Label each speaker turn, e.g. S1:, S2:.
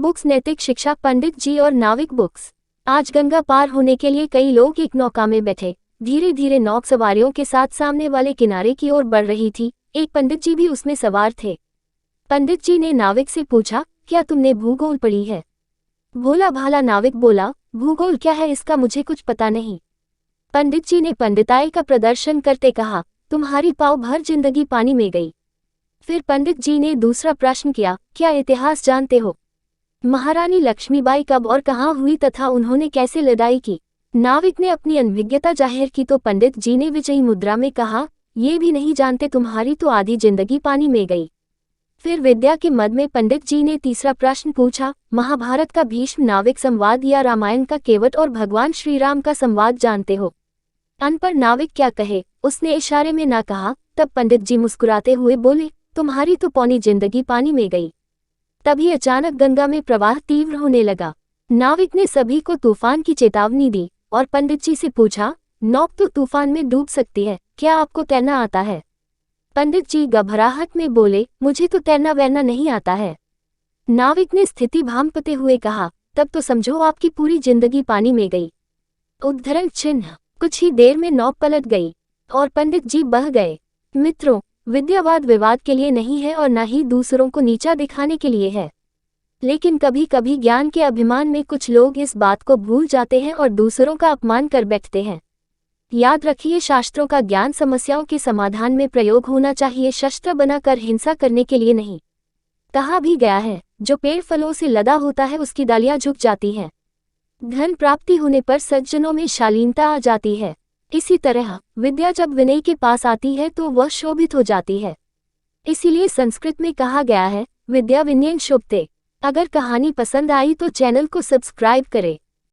S1: Books नैतिक शिक्षा पंडित जी और नाविक बुक्स। आज गंगा पार होने के लिए कई लोग एक नौका में बैठे। धीरे धीरे नौक सवारियों के साथ सामने वाले किनारे की ओर बढ़ रही थी। एक पंडित जी भी उसमें सवार थे। पंडित जी ने नाविक से पूछा, क्या तुमने भूगोल पढ़ी है? भोला भाला नाविक बोला, भूगोल क्या है इसका मुझे कुछ पता नहीं। पंडित जी ने पंडिताई का प्रदर्शन करते कहा, तुम्हारी पाव भर जिंदगी पानी में गई। फिर पंडित जी ने दूसरा प्रश्न किया, क्या इतिहास जानते हो? महारानी लक्ष्मीबाई कब और कहाँ हुई तथा उन्होंने कैसे लड़ाई की? नाविक ने अपनी अनभिज्ञता जाहिर की तो पंडित जी ने विजयी मुद्रा में कहा, ये भी नहीं जानते, तुम्हारी तो आधी जिंदगी पानी में गई। फिर विद्या के मद में पंडित जी ने तीसरा प्रश्न पूछा, महाभारत का भीष्म नाविक संवाद या रामायण का केवट और भगवान श्री राम का संवाद जानते हो? अनपढ़ नाविक क्या कहे, उसने इशारे में ना कहा। तब पंडित जी मुस्कुराते हुए बोले, तुम्हारी तो पौनी जिंदगी पानी में गई। तभी अचानक गंगा में प्रवाह तीव्र होने लगा। नाविक ने सभी को तूफान की चेतावनी दी और पंडित जी से पूछा, नौक तो तूफान में डूब सकती है, क्या आपको तैरना आता है? पंडित जी घबराहट में बोले, मुझे तो तैरना वैरना नहीं आता है। नाविक ने स्थिति भांपते हुए कहा, तब तो समझो आपकी पूरी जिंदगी पानी में गई। उद्धरण चिन्ह। कुछ ही देर में नौक पलट गई और पंडित जी बह गए। मित्रों, विद्यावाद विवाद के लिए नहीं है और न ही दूसरों को नीचा दिखाने के लिए है। लेकिन कभी कभी ज्ञान के अभिमान में कुछ लोग इस बात को भूल जाते हैं और दूसरों का अपमान कर बैठते हैं। याद रखिए, शास्त्रों का ज्ञान समस्याओं के समाधान में प्रयोग होना चाहिए, शस्त्र बनाकर हिंसा करने के लिए नहीं। कहा भी गया है, जो पेड़ फलों से लदा होता है उसकी डालियां झुक जाती हैं। धन प्राप्ति होने पर सज्जनों में शालीनता आ जाती है। इसी तरह विद्या जब विनय के पास आती है तो वह शोभित हो जाती है। इसीलिए संस्कृत में कहा गया है, विद्या विनयेन शोभते। अगर कहानी पसंद आई तो चैनल को सब्सक्राइब करें।